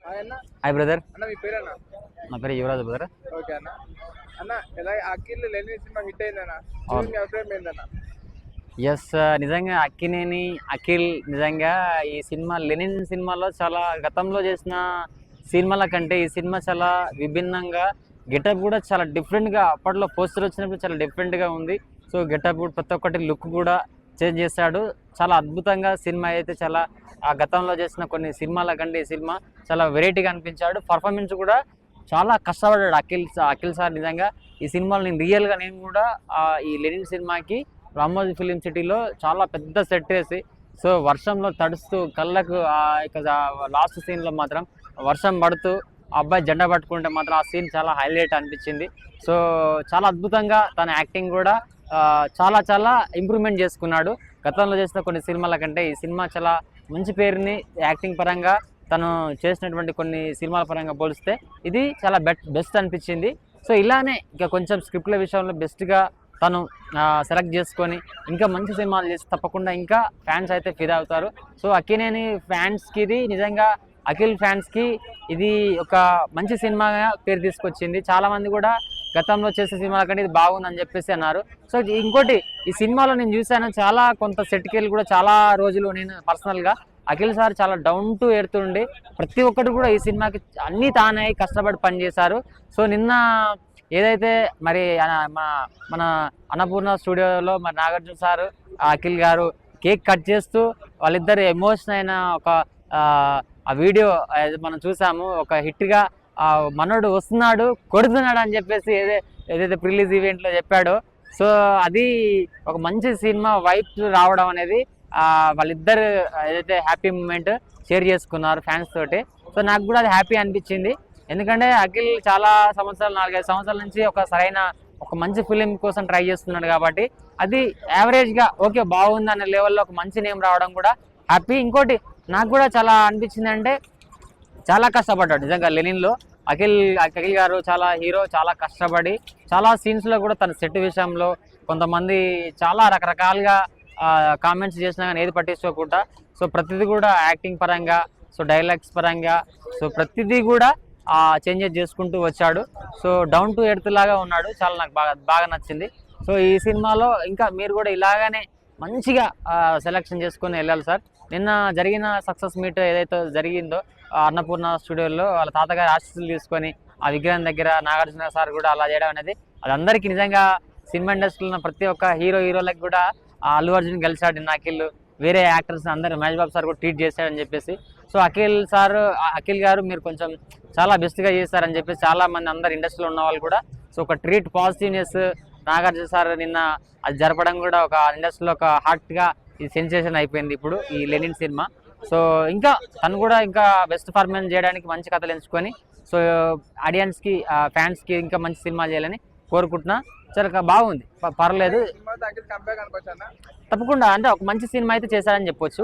Hi అన్న. Hi brother. అన్న మీ పేరన్నా? నా పేరు యువరాజ్ బ్రదర్. ఓకే అన్న. అన్న ఎలా అఖిల్ లెనిన్ సినిమా హిట్ అయిందన్న? అవును. మీ అభిప్రాయం ఏందన్న? ఎస్, నిజంగా అక్కినేని అఖిల్ నిజంగా ఈ సినిమా లెనిన్ సినిమాలో చాలా గతంలో చేసిన సినిమాల కంటే ఈ సినిమా చాలా విభిన్నంగా, గెటప్ కూడా చాలా డిఫరెంట్గా, అప్పట్లో పోస్టర్ వచ్చినప్పుడు చాలా డిఫరెంట్గా ఉంది. సో గెటప్ ప్రతి ఒక్కటి లుక్ కూడా చేంజ్ చేశాడు. చాలా అద్భుతంగా సినిమా అయితే చాలా ఆ గతంలో చేసిన కొన్ని సినిమాల కంటే ఈ సినిమా చాలా వెరైటీగా అనిపించాడు. పర్ఫార్మెన్స్ కూడా చాలా కష్టపడ్డాడు అఖిల్ సార్. నిజంగా ఈ సినిమాలో నేను కూడా ఈ లెనిన్ సినిమాకి రామోజీ ఫిలిం సిటీలో చాలా పెద్ద సెట్ వేసి, సో వర్షంలో తడుస్తూ కళ్ళకు లాస్ట్ సీన్లో మాత్రం వర్షం పడుతూ అబ్బాయి జెండా పట్టుకుంటే మాత్రం ఆ సీన్ చాలా హైలైట్ అనిపించింది. సో చాలా అద్భుతంగా తన యాక్టింగ్ కూడా చాలా చాలా ఇంప్రూవ్మెంట్ చేసుకున్నాడు. గతంలో చేసిన కొన్ని సినిమాల కంటే ఈ సినిమా చాలా మంచి పేరుని యాక్టింగ్ పరంగా తను చేసినటువంటి కొన్ని సినిమాల పరంగా పోలిస్తే ఇది చాలా బెస్ట్ అనిపించింది. సో ఇలానే ఇంకా కొంచెం స్క్రిప్ట్ల విషయంలో బెస్ట్గా తను సెలెక్ట్ చేసుకొని ఇంకా మంచి సినిమాలు చేసి తప్పకుండా ఇంకా ఫ్యాన్స్ అయితే ఫిదా అవుతారు. సో అక్కినేని ఫ్యాన్స్కి ఇది నిజంగా, అఖిల్ ఫ్యాన్స్కి ఇది ఒక మంచి సినిమాగా పేరు తీసుకొచ్చింది. చాలామంది కూడా గతంలో చేసే సినిమాల కంటే ఇది బాగుందని చెప్పేసి అన్నారు. సో ఇంకోటి, ఈ సినిమాలో నేను చూశాను చాలా కొంత సెట్కి వెళ్ళి కూడా చాలా రోజులు నేను పర్సనల్గా అఖిల్ సార్ చాలా డౌన్ టు ఎర్త్ ఉండి ప్రతి ఒక్కటి కూడా ఈ సినిమాకి అన్నీ తానే కష్టపడి పనిచేశారు. సో నిన్న ఏదైతే మరి మన అన్నపూర్ణ స్టూడియోలో మరి నాగార్జున సారు అఖిల్ గారు కేక్ కట్ చేస్తూ వాళ్ళిద్దరు ఎమోషన్ అయిన ఒక ఆ వీడియో మనం చూసాము. ఒక హిట్గా మనోడు వస్తున్నాడు కొడుతున్నాడు అని చెప్పేసి ఏదైతే ప్రిలీజ్ ఈవెంట్లో చెప్పాడో, సో అది ఒక మంచి సినిమా వైప్ రావడం అనేది వాళ్ళిద్దరు ఏదైతే హ్యాపీ మూమెంట్ షేర్ చేసుకున్నారు ఫ్యాన్స్ తోటి. సో నాకు కూడా అది హ్యాపీ అనిపించింది. ఎందుకంటే అఖిల్ చాలా సంవత్సరాలు 4-5 సంవత్సరాల నుంచి ఒక మంచి ఫిలిం కోసం ట్రై చేస్తున్నాడు కాబట్టి అది యావరేజ్గా ఓకే బాగుంది అనే లెవెల్లో ఒక మంచి నేమ్ రావడం కూడా హ్యాపీ. ఇంకోటి నాకు కూడా చాలా అనిపించింది అంటే చాలా కష్టపడ్డాడు నిజంగా లెనిన్లో అఖిల్ గారు. చాలా హీరో, చాలా కష్టపడి చాలా సీన్స్లో కూడా తన సెట్ విషయంలో కొంతమంది చాలా రకరకాలుగా కామెంట్స్ చేసినా కానీ ఏది పట్టించుకోకుండా, సో ప్రతిదీ కూడా యాక్టింగ్ పరంగా, సో డైలాగ్స్ పరంగా, సో ప్రతిదీ కూడా చేంజెస్ చేసుకుంటూ వచ్చాడు. సో డౌన్ టు ఎర్త్ లాగా ఉన్నాడు. చాలా నాకు బాగా నచ్చింది. సో ఈ సినిమాలో ఇంకా మీరు కూడా ఇలాగానే మంచిగా సెలెక్షన్ చేసుకొని వెళ్ళాలి సార్. నిన్న జరిగిన సక్సెస్ మీట్ ఏదైతే జరిగిందో అన్నపూర్ణ స్టూడియోలో వాళ్ళ తాతగారి ఆశీస్సులు తీసుకొని ఆ విగ్రహం దగ్గర నాగార్జున సార్ కూడా అలా చేయడం అనేది అది అందరికీ నిజంగా సినిమా ఇండస్ట్రీలో ఉన్న ప్రతి ఒక్క హీరోలకు కూడా అల్లు అర్జున్ గెలిచాడు నిన్న అఖిల్, వేరే యాక్టర్స్ అందరూ మహేష్ బాబు సార్ కూడా ట్వీట్ చేశాడని చెప్పేసి. సో అఖిల్ గారు మీరు కొంచెం చాలా బెస్ట్గా చేస్తారని చెప్పేసి చాలా మంది అందరు ఇండస్ట్రీలో ఉన్న వాళ్ళు కూడా సో ఒక ట్రీట్ పాజిటివ్నెస్ నాగార్జున సార్ నిన్న అది జరపడం కూడా ఒక ఇండస్ట్రీలో ఒక హార్ట్గా ఇది సెన్సేషన్ అయిపోయింది ఇప్పుడు ఈ లెనిన్ సినిమా. సో ఇంకా తను కూడా ఇంకా బెస్ట్ పర్ఫార్మెన్స్ చేయడానికి మంచి కథలు ఎంచుకొని సో ఆడియన్స్కి ఫ్యాన్స్కి ఇంకా మంచి సినిమా చేయాలని కోరుకుంటున్నా. చాలా బాగుంది, పర్లేదు, తప్పకుండా అంటే ఒక మంచి సినిమా అయితే చేశారని చెప్పొచ్చు.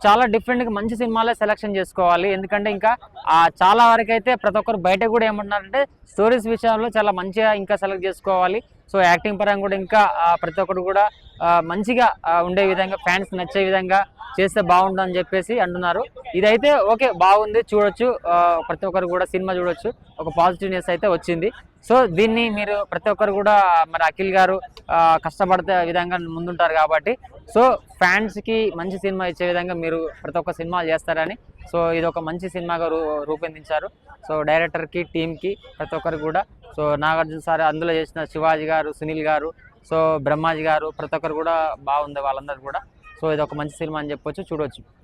చాలా డిఫరెంట్గా మంచి సినిమాలే సెలెక్షన్ చేసుకోవాలి. ఎందుకంటే ఇంకా చాలా వరకు అయితే ప్రతి ఒక్కరు బయట కూడా ఏమంటున్నారంటే స్టోరీస్ విషయంలో చాలా మంచిగా ఇంకా సెలెక్ట్ చేసుకోవాలి. సో యాక్టింగ్ పరంగా కూడా ఇంకా ప్రతి ఒక్కరు కూడా మంచిగా ఉండే విధంగా, ఫ్యాన్స్ నచ్చే విధంగా చేస్తే బాగుంటుందని చెప్పేసి అంటున్నారు. ఇదైతే ఓకే బాగుంది, చూడొచ్చు, ప్రతి ఒక్కరు కూడా సినిమా చూడొచ్చు, ఒక పాజిటివ్నెస్ అయితే వచ్చింది. సో దీన్ని మీరు ప్రతి ఒక్కరు కూడా మరి అఖిల్ గారు కష్టపడితే విధంగా ముందుంటారు కాబట్టి సో ఫ్యాన్స్కి మంచి సినిమా ఇచ్చే విధంగా మీరు ప్రతి ఒక్క సినిమాలు చేస్తారని, సో ఇది ఒక మంచి సినిమాగా రూపొందించారు. సో డైరెక్టర్కి, టీంకి, ప్రతి ఒక్కరు కూడా, సో నాగార్జున సార్ అందులో చేసిన శివాజీ గారు, సునీల్ గారు, సో బ్రహ్మాజీ గారు, ప్రతి ఒక్కరు కూడా బాగుంది వాళ్ళందరూ కూడా. సో ఇది ఒక మంచి సినిమా అని చెప్పొచ్చు, చూడవచ్చు.